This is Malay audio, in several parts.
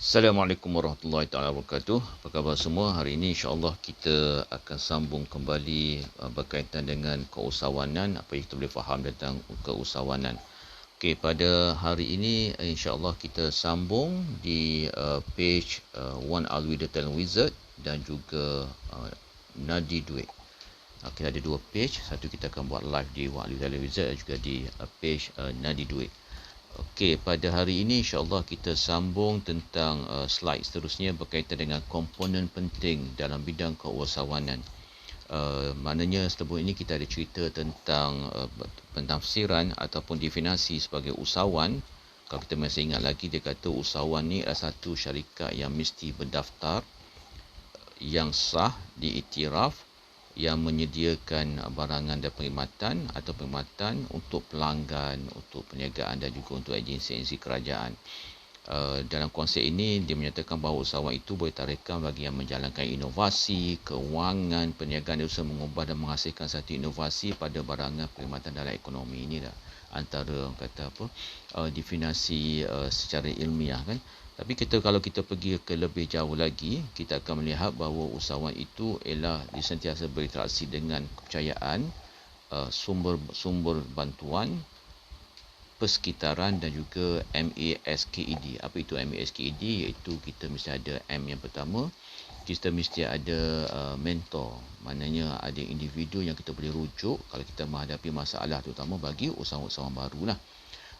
Assalamualaikum warahmatullahi taala wabarakatuh. Apa khabar semua? Hari ini insya-Allah kita akan sambung kembali berkaitan dengan keusahawanan, apa yang kita boleh faham tentang keusahawanan. Okey, pada hari ini insya-Allah kita sambung di page One Alwi The Talent Wizard dan juga Nadi Duit. Kita ada dua page, satu kita akan buat live di One Alwi The Talent Wizard dan juga di page Nadi Duit. Okey, pada hari ini insya-Allah kita sambung tentang slide seterusnya berkaitan dengan komponen penting dalam bidang keusahawanan. Maknanya sebelum ini kita ada cerita tentang pentafsiran ataupun definisi sebagai usahawan. Kalau kita masih ingat lagi, dia kata usahawan ni adalah satu syarikat yang mesti berdaftar, yang sah, diiktiraf, yang menyediakan barangan dan perkhidmatan atau perkhidmatan untuk pelanggan, untuk perniagaan dan juga untuk agensi-agensi kerajaan. Dalam konsep ini, dia menyatakan bahawa usahawan itu boleh tarikan bagi yang menjalankan inovasi, kewangan, perniagaan dan usaha mengubah dan menghasilkan satu inovasi pada barangan perkhidmatan dalam ekonomi. Inilah antara definisi secara ilmiah kan. Tapi kalau kita pergi ke lebih jauh lagi, kita akan melihat bahawa usahawan itu ialah sentiasa berinteraksi dengan kepercayaan, sumber bantuan, persekitaran dan juga MASKED. Apa itu MASKED? Iaitu kita mesti ada M yang pertama, kita mesti ada mentor. Maknanya ada individu yang kita boleh rujuk kalau kita menghadapi masalah, terutama bagi usahawan-usahawan baru lah.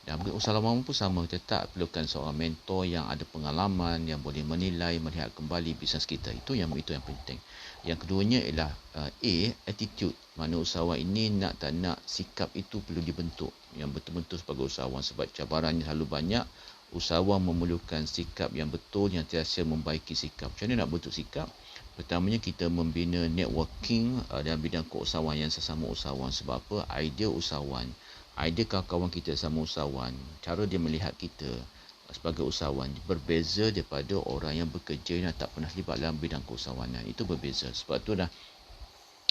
Dan usahawan pun sama, kita tak perlukan seorang mentor yang ada pengalaman, yang boleh menilai, melihat kembali bisnes kita. Itu yang penting. Yang keduanya ialah attitude. Mana usahawan ini nak tak nak, sikap itu perlu dibentuk, yang betul-betul sebagai usahawan. Sebab cabarannya selalu banyak. Usahawan memerlukan sikap yang betul, yang tiada membaiki sikap. Macam mana nak bentuk sikap? Pertamanya kita membina networking dalam bidang keusahawan yang sesama usahawan. Sebab apa? Idea usahawan, idea kawan-kawan kita sama usahawan, cara dia melihat kita sebagai usahawan berbeza daripada orang yang bekerja yang tak pernah terlibat dalam bidang keusahawanan. Itu berbeza. Sebab tu dah,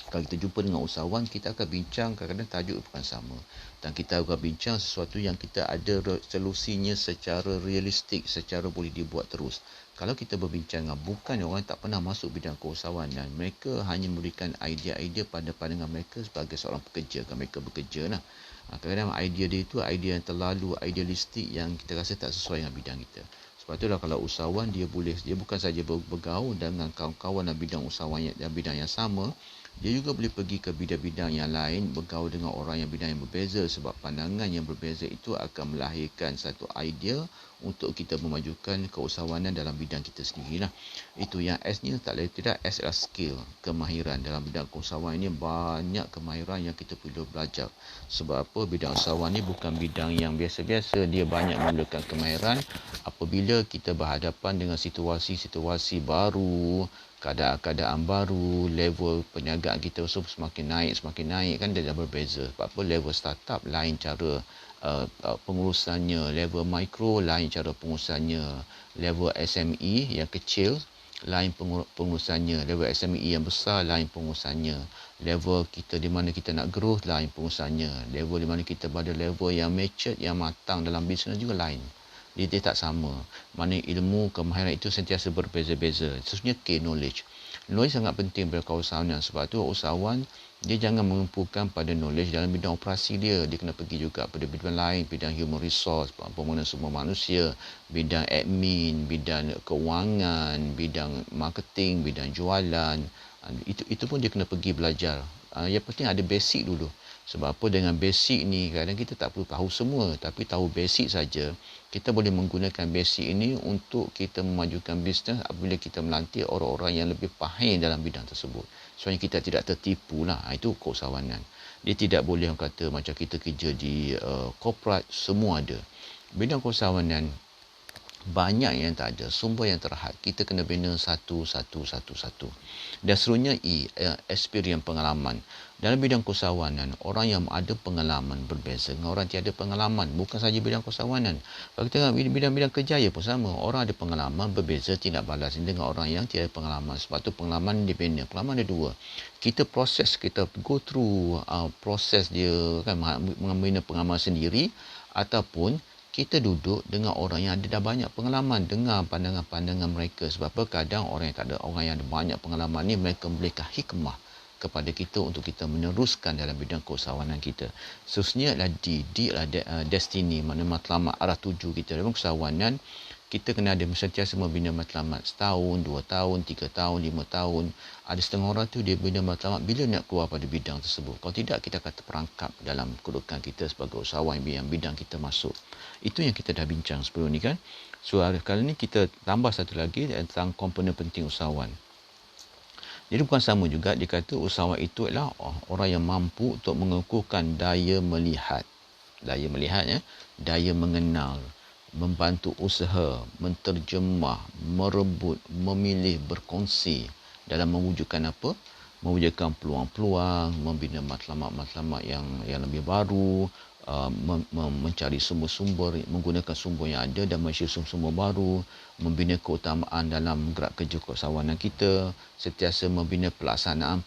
kalau kita jumpa dengan usahawan, kita akan bincang, kadang-kadang tajuk bukan sama, dan kita akan bincang sesuatu yang kita ada solusinya secara realistik, secara boleh dibuat terus. Kalau kita berbincang dengan bukan orang tak pernah masuk bidang keusahawanan, mereka hanya memberikan idea-idea pada pandangan mereka sebagai seorang pekerja, kan mereka bekerja lah. Kadang-kadang idea dia itu idea yang terlalu idealistik, yang kita rasa tak sesuai dengan bidang kita. Sebab itulah kalau usahawan, dia bukan saja bergaul dengan kawan-kawan dalam bidang usahawan dalam bidang yang sama, dia juga boleh pergi ke bidang-bidang yang lain, bergaul dengan orang yang bidang yang berbeza. Sebab pandangan yang berbeza itu akan melahirkan satu idea untuk kita memajukan keusahawanan dalam bidang kita sendirilah. Itu yang S ni tak lain tidak, S adalah skill, kemahiran. Dalam bidang keusahawan ini banyak kemahiran yang kita perlu belajar. Sebab apa? Bidang usahawan ni bukan bidang yang biasa-biasa, dia banyak memerlukan kemahiran. Apabila kita berhadapan dengan situasi-situasi baru, keadaan baru, level perniagaan kita semakin naik kan, dia dah berbeza. Sebab apa? Level startup lain cara pengurusannya, level mikro lain cara pengurusannya, level SME yang kecil lain pengurusannya, level SME yang besar lain pengurusannya, level kita di mana kita nak growth lain pengurusannya, level di mana kita pada level yang matured, yang matang dalam bisnes juga lain. Dia tak sama. Mana ilmu, kemahiran itu sentiasa berbeza-beza. Sebenarnya knowledge sangat penting pada keusahawanan. Sebab tu usahawan, dia jangan mengumpulkan pada knowledge dalam bidang operasi dia. Dia kena pergi juga pada bidang lain, bidang human resource, pembangunan sumber manusia, bidang admin, bidang keuangan, bidang marketing, bidang jualan. Itu pun dia kena pergi belajar. Yang penting ada basic dulu. Sebab apa? Dengan basic ni, kadang kita tak perlu tahu semua, tapi tahu basic saja. Kita boleh menggunakan basic ini untuk kita memajukan bisnes apabila kita melantik orang-orang yang lebih faham dalam bidang tersebut. Supaya kita tidak tertipu lah. Itu keusahawanan. Dia tidak boleh kata macam kita kerja di corporate, semua ada. Bidang keusahawanan banyak yang tak ada, sumber yang terhad. Kita kena bina satu. Dan seterusnya experience, pengalaman. Dalam bidang keusahawanan, orang yang ada pengalaman berbeza dengan orang tiada pengalaman. Bukan saja bidang keusahawanan. Kalau kita tengok bidang-bidang kerjaya pun sama. Orang ada pengalaman berbeza, tidak balas dengan orang yang tiada pengalaman. Sebab tu pengalaman dibina. Pengalaman ada dua. Kita proses, kita go through proses dia kan, membina pengalaman sendiri, ataupun kita duduk dengan orang yang ada dah banyak pengalaman, dengar pandangan-pandangan mereka. Sebab apa? Kadang orang yang ada banyak pengalaman ni, mereka memberikan hikmah kepada kita untuk kita meneruskan dalam bidang keusahawanan kita. Seterusnya adalah D adalah destiny, maknanya matlamat, arah tuju kita. Dalam keusahawanan, kita kena ada sentiasa membina matlamat. Setahun, 2 tahun, 3 tahun, 5 tahun. Ada setengah orang tu dia bina matlamat bila nak keluar pada bidang tersebut. Kalau tidak, kita akan terperangkap dalam kedudukan kita sebagai usahawan yang bidang kita masuk. Itu yang kita dah bincang sebelum ni kan. So kali ni kita tambah satu lagi tentang komponen penting usahawan. Jadi bukan sama juga dia kata usahawan itu adalah orang yang mampu untuk mengukuhkan daya melihat. Daya melihat ya, daya mengenal, membantu usaha, menterjemah, merebut, memilih, berkongsi dalam mewujudkan apa? Mewujudkan peluang-peluang, membina matlamat-matlamat yang lebih baru, mencari sumber-sumber, menggunakan sumber yang ada dan mencari sumber-sumber baru, membina keutamaan dalam gerak kerja keusahawanan kita, sentiasa membina pelaksanaan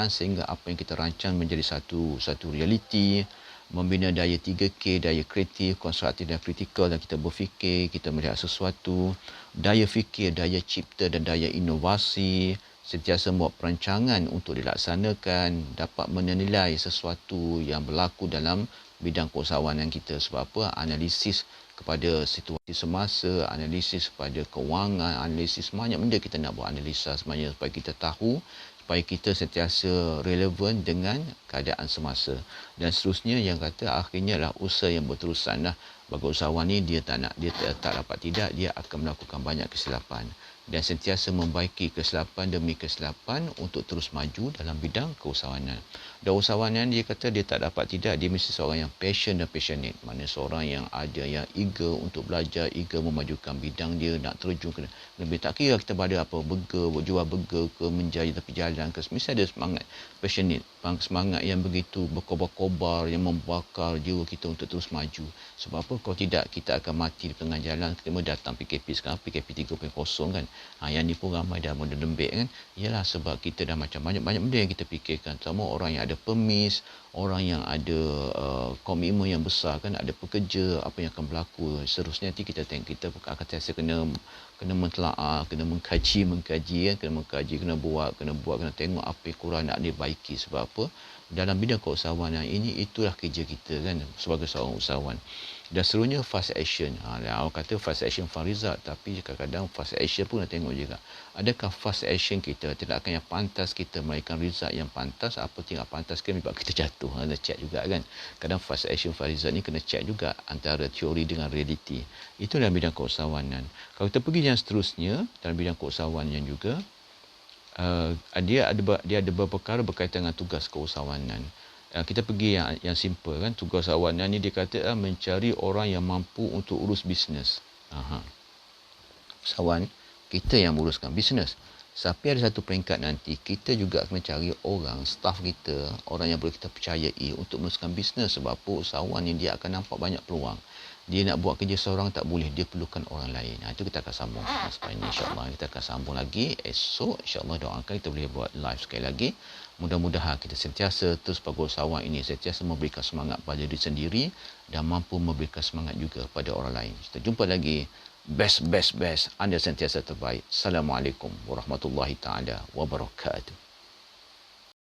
sehingga apa yang kita rancang menjadi satu realiti, membina daya 3K, daya kreatif, konstruktif dan kritikal, dan kita berfikir, kita melihat sesuatu, daya fikir, daya cipta dan daya inovasi, sentiasa membuat perancangan untuk dilaksanakan, dapat menilai sesuatu yang berlaku dalam bidang keusahawanan kita. Sebab apa? Analisis kepada situasi semasa, analisis kepada kewangan, analisis banyak benda kita nak buat analisa sebenarnya supaya kita tahu, supaya kita sentiasa relevan dengan keadaan semasa. Dan seterusnya yang kata akhirnya adalah usaha yang berterusan lah. Bagi usahawan ni dia tak dapat tidak, dia akan melakukan banyak kesilapan dan sentiasa membaiki kesilapan demi kesilapan untuk terus maju dalam bidang keusahawanan. Dan usahawanan dia kata dia tak dapat tidak, dia mesti seorang yang passion dan passionate. Maknanya seorang yang ada yang eager untuk belajar, eager memajukan bidang dia, nak terjun ke lebih. Tak kira kita pada apa, jual burger ke, menjaya tepi jalan ke, mesti ada semangat passionate, semangat yang begitu berkobar-kobar, yang membakar jiwa kita untuk terus maju. Sebab apa? Kalau tidak, kita akan mati di tengah jalan. Kita datang PKP sekarang, PKP 3.0 kan. Yang ni pun ramai dah mula lembik kan. Ialah sebab kita dah macam banyak benda yang kita fikirkan. Sama orang yang ada permis, orang yang ada komitmen yang besar kan, ada pekerja, apa yang akan berlaku. Seterusnya nanti kita tengok, kita akan sentiasa kena mentelaah, kena mengkaji kan, kena buat, kena tengok apa yang kurang nak dibaiki. Sebab apa? Dalam bidang keusahawanan ini, itulah kerja kita kan sebagai seorang usahawan. Dan seterusnya fast action. Awak kata fast action fund result, tapi kadang-kadang fast action pun nak tengok juga. Adakah fast action kita tindakan yang pantas kita melahirkan result yang pantas? Apa tidak pantas kan sebab kita jatuh. Kena check juga kan. Kadang fast action fund result ni kena check juga antara teori dengan realiti. Itu dalam bidang keusahawanan. Kalau kita pergi yang seterusnya dalam bidang keusahawanan juga, dia ada beberapa perkara berkaitan dengan tugas keusahawanan. Kita pergi yang simple kan, tugas usahawanan ni dia kata mencari orang yang mampu untuk urus bisnes. Usahawan kita yang uruskan bisnes. Sampai ada satu peringkat nanti kita juga akan mencari orang, staf kita, orang yang boleh kita percayai untuk menguruskan bisnes. Sebab apa? Usahawan ni dia akan nampak banyak peluang. Dia nak buat kerja seorang tak boleh, dia perlukan orang lain. Itu kita akan sambung lepas ini, insya-Allah. Kita akan sambung lagi esok, insya-Allah. Doakan kita boleh buat live sekali lagi. Mudah-mudahan kita sentiasa terus sebagai usahawan ini sentiasa memberikan semangat pada diri sendiri dan mampu memberikan semangat juga pada orang lain. Kita jumpa lagi. Best. Anda sentiasa terbaik. Assalamualaikum warahmatullahi taala wabarakatuh.